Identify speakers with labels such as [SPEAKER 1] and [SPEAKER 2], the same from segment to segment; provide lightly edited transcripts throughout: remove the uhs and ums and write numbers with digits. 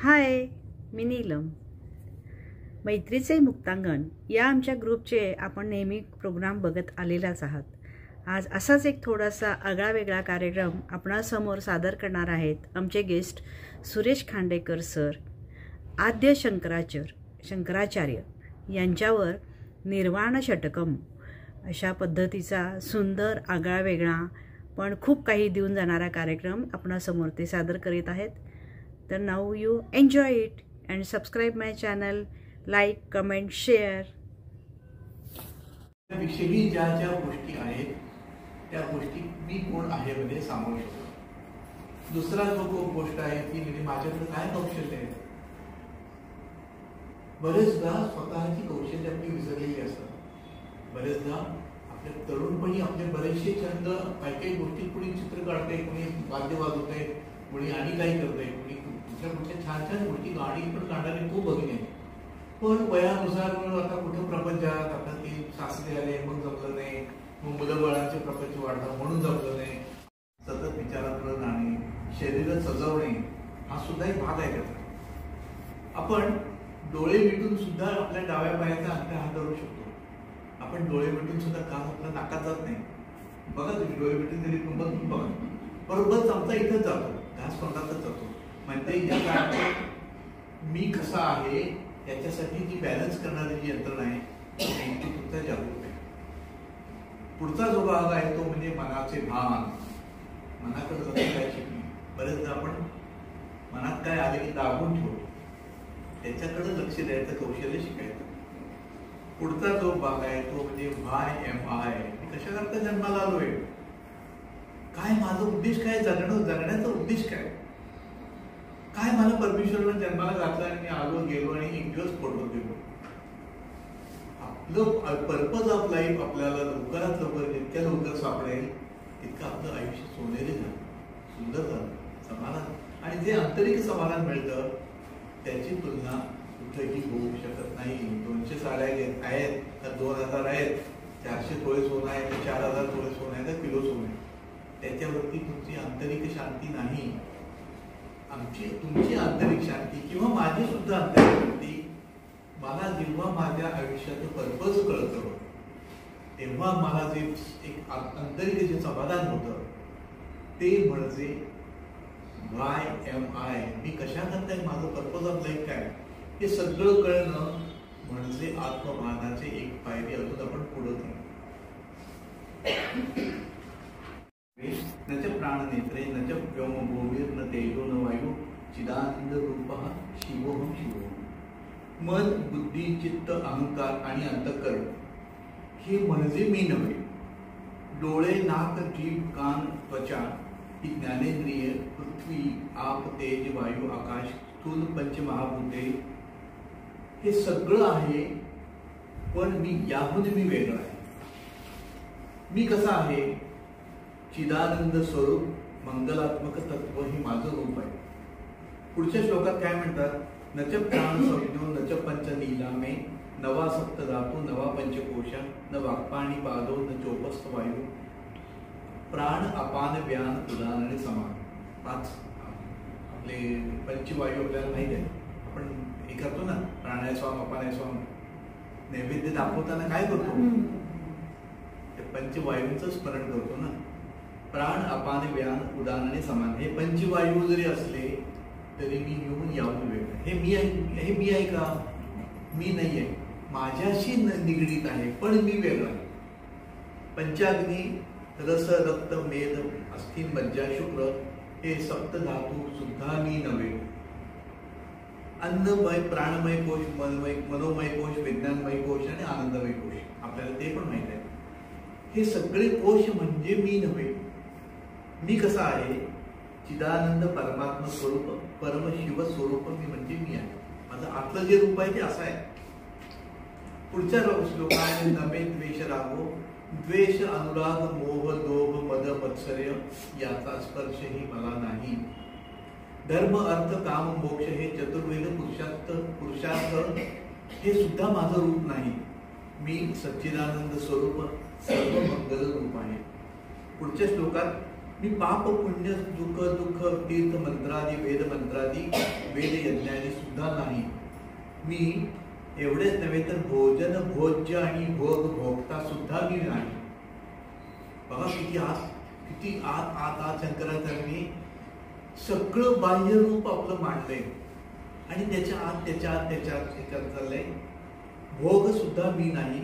[SPEAKER 1] हाय, मी नीलम. मैत्रीचे मुक्तांगण या आमच्या ग्रुपचे आपण नेहमी प्रोग्राम बघत आलेलाच आहात. आज असाच एक थोडासा आगळावेगळा कार्यक्रम आपणासमोर सादर करणार आहेत आमचे गेस्ट सुरेश खांडेकर सर. आद्य शंकराचार्य यांच्यावर निर्वाण षटकम अशा पद्धतीचा सुंदर आगळावेगळा पण खूप काही देऊन जाणारा कार्यक्रम आपणासमोर ते सादर करीत आहेत. तर now you enjoy it and subscribe my channel, like, comment, share.
[SPEAKER 2] विषयी ज्या ज्या गोष्टी आहेत त्या गोष्टी मी कोण आहे मध्ये सामावू शकतो. दुसरा जो गोष्ट आहे ती म्हणजे माझ्याकडे काय कौशल्य आहे. बरेचदा स्वतःची कौशल्य आपली विसरलेली असतात. बरेचदा आपल्या तरुणपणी आपले बरेचसे छंद, काही काही गोष्टी, कुणी चित्र काढते, कुणी वाद्य वाजवते, कुणी आणि काही करते, कुणी कुठल्या छान छान गोष्टी, गाणी पण काढणारे खूप बघितले. पण वयानुसार आता कुठं प्रपंचात, आता ती सासरे आले मग जमलं नाही, मग मुलं बाळांचे प्रपंच वाढतात म्हणून जमलं नाही. सतत विचारात राहणे, शरीर सजवणे हा सुद्धा एक भाग आहे त्याचा. आपण डोळे मिटून सुद्धा आपल्या डाव्या पायाचा अंगठा हात धरू शकतो. आपण डोळे मिटून सुद्धा काम आपल्या नाकात जात नाही. बघा तुम्ही डोळे मिटून तरी बघून बघा, बरोबर चमचा इथंच जातो, घास तोंडातच जातो. म्हणजे या काळात मी कसा आहे याच्यासाठी जी बॅलन्स करणारी जी यंत्रणा आहे ती तुमचा जागरूक आहे. पुढचा जो भाग आहे तो म्हणजे मनाचे भान. मनाकडे लक्ष काय शिकणे. बरेचदा आपण मनात काय आले की दाबून ठेवतो, त्याच्याकडे लक्ष द्यायचं कौशल्य शिकायचं. पुढचा जो भाग आहे तो म्हणजे YMI. मी कशाकरता जन्माला आलोय, काय माझा उद्देश काय, जगण्याचा उद्देश काय, काय मला परमेश्वराने जन्माला घातला आणि मी आलो गेलो आणि एक दिवस पडलो गेलो. आपलं पर्पज ऑफ लाईफ आपल्याला लवकरात लवकर जितक्या लवकर सापडेल तितकं आपलं आयुष्य सोनेरी झालं, सुंदर झालं, समाधान. आणि जे आंतरिक समाधान मिळतं त्याची तुलना कुठेही होऊ शकत नाही. 200 साड्या आहेत तर 2000 आहेत, 400 तोळे सोनं आहे तर 4000 तोळे सोनं आहे तर किलो सोनं आहे. त्याच्यावरती तुमची आंतरिक शांती नाही. तुमची आंतरिक शांती किंवा माझी सुद्धा आंतरिक शांती, मला जेव्हा माझ्या आयुष्याचं पर्पज कळतं तेव्हा मला जे एक आंतरिक जे समाधान होतं ते म्हणजे YMI. मी कशा करताय, माझं पर्पज ऑफ लाईफ काय, हे सगळं कळणं म्हणजे आत्मभानाचे एक पायरी अजून आपण पुढे जाऊ. न च प्राणनेत्रे न च व्योम भूमिर न तेजो न वायू चिदानंद रूपः शिवोहम शिवोहम. मन, बुद्धी, चित्त, अहंकार आणि अंतःकरण हे म्हणजे मी नव्हे. डोळे, नाक, जीभ, कान, त्वचा ही ज्ञानेंद्रिय, पृथ्वी, आप, तेज, वायू, आकाश, स्थूल पंचमहाभूते हे सगळं आहे. पण मी याहून मी वेगळा आहे. मी कसा आहे, चिदानंद स्वरूप, मंगलात्मक तत्व हे माझं रूप आहे. पुढच्या श्लोकात काय म्हणतात, नच प्राण संज्ञो नच पंच नीलामे नवा सप्त धातू नवा पंचकोश न वाक्पाणी पादो न चोपस्थ वायू. प्राण, अपान, व्यान, उदान आणि समान 5 आपले पंचवायू आपल्याला माहिती आहे. आपण हे करतो ना, प्राणाय स्वाम, अपानाय स्वाम, नैवेद्य दाखवताना काय करतो, ते पंचवायूंचं स्मरण करतो ना. प्राण, अपान, व्यान, उदान आणि समान हे पंचवायू जरी असले तरी मी येऊन यावून वेगळं. हे मी आहे का, मी नाही आहे, माझ्याशी निगडीत आहे पण मी वेगळा आहे. पंचाग्नी, रस, रक्त, मेद, अस्थि, मज्जा, शुक्र हे सप्त धातू सुद्धा मी नव्हे. अन्नमय, प्राणमय कोश, मनोमय कोश, विज्ञानमय कोश आणि आनंदमय कोश, आपल्याला ते पण माहित आहे. हे सगळे कोश म्हणजे मी नव्हे. मी कसा आहे, चिदानंद परमात्मा स्वरूप, परमशिव स्वरूप मी म्हणजे मी आहे. माझं आतलं जे रूप आहे ते असं आहे. पुढच्या श्लोकात नमे द्वेष रागो, द्वेष, अनुराग, मोह, लोभ, मद, मत्सर्य याचा स्पर्शही मला नाही. धर्म, अर्थ, काम, मोक्ष हे चतुर्वेद पुरुषार्थ हे सुद्धा माझं रूप नाही. मी सच्चिदानंद स्वरूप, सर्व मंगल रूप आहे. पुढच्या श्लोकात मी पाप, पुण्य, दुःख, तीर्थ मंत्रादी, वेद मंत्रादी, वेद यज्ञानी सुद्धा नाही. मी एवढेच नव्हे तर भोजन भोज्य आणि भोग भोगता सुद्धा मी नाही. बघा किती आत आत आत शंकराचार्यांनी सगळं बाह्य रूप आपलं मांडलंय आणि त्याच्या आत त्याच्यात चाललंय. भोग सुद्धा मी नाही,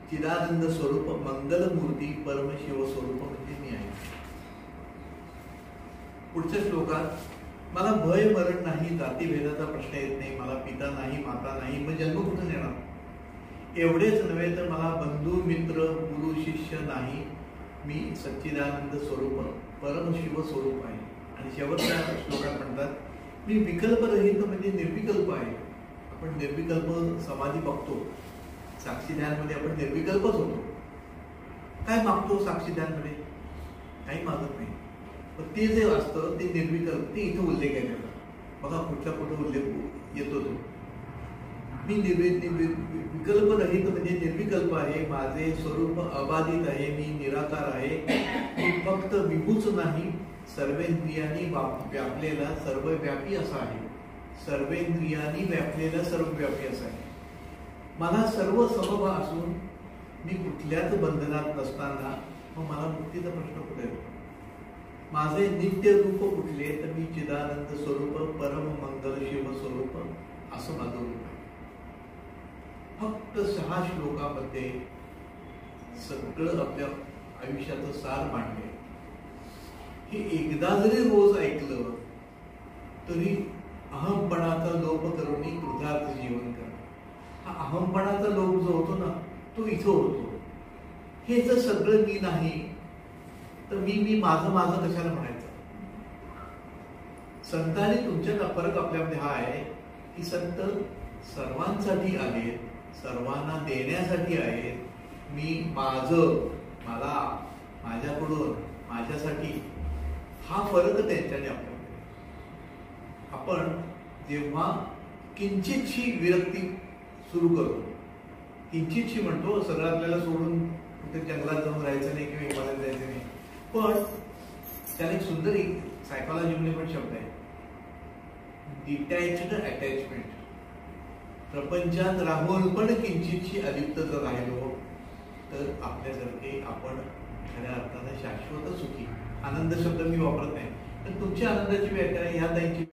[SPEAKER 2] चिदानंद स्वरूप मंगलमूर्ती परमशिव स्वरूप म्हणजे मी आहे. पुढच्या श्लोकात मला भय मरण नाही, जातीभेदाचा प्रश्न येत नाही, मला पिता नाही माता नाही, मग जन्म कुठून येणार. एवढेच नव्हे तर मला बंधू मित्र गुरु शिष्य नाही, मी सच्चिदानंद स्वरूप परमशिव स्वरूप आहे. आणि शेवटच्या श्लोकात म्हणतात मी विकल्परहित म्हणजे निर्विकल्प आहे. आपण निर्विकल्प समाधी बघतो, साक्षीध्यानमध्ये आपण निर्विकल्पच होतो. काय मागतो साक्षीध्यानमध्ये? काही मागत नाही. पण ते जे असतं ते निर्विकल्प, ते इथं उल्लेख आहे त्याचा. बघा कुठं उल्लेख येतो तो. मी विकल्प रहित म्हणजे निर्विकल्प आहे, माझे स्वरूप अबाधित आहे, मी निराकार आहे, मी फक्त विभूच नाही, सर्वेंद्रियांनी व्यापलेला सर्वव्यापी असा आहे. सर्वेंद्रियांनी व्यापलेला सर्वव्यापी असा आहे. मला सर्व समभाव असून मी कुठल्याच बंधनात नसताना मग मला मुक्तीचा प्रश्न कुठे येतो. माझे नित्य रूप कुठले तर मी चिदानंद स्वरूप परम मंगल शिव स्वरूप असं माझं रूप आहे. फक्त 6 श्लोकामध्ये सगळं आपल्या आयुष्याचं सार मांडले. हे एकदा जरी रोज ऐकलं तरी अहमपणाचा लोभ करून कृतार्थ जीवन करा. हा अहमपणाचा लोभ जो होतो ना तो इथं होतो. हे जर सगळं मी नाही तर मी माझं कशाला म्हणायचं. संतांनी तुमच्यात फरक आपल्यामध्ये हा आहे की संत सर्वांसाठी आहेत, सर्वांना देण्यासाठी आहेत. मी मला माझ्याकडून माझ्यासाठी हा फरक त्यांच्याने आपल्यामध्ये. आपण जेव्हा किंचितशी विरक्ती सुरू करतो, किंचितशी म्हणतो, सगळं आपल्याला सोडून कुठे जंगलात जाऊन राहायचं नाही किंवा हिमालयात जायचं नाही. पण त्याला एक सुंदर सायकोलॉजीमध्ये पण शब्द आहे, डिटॅच्ड अटॅचमेंट. प्रपंचात राहून पण किंचितशी अलिप्त जर राहिलो तर आपल्यासारखे आपण खऱ्या अर्थाने शाश्वत सुखी. आनंद शब्द मी वापरत नाही, पण तुमच्या आनंदाची व्याख्या ह्या ताईंची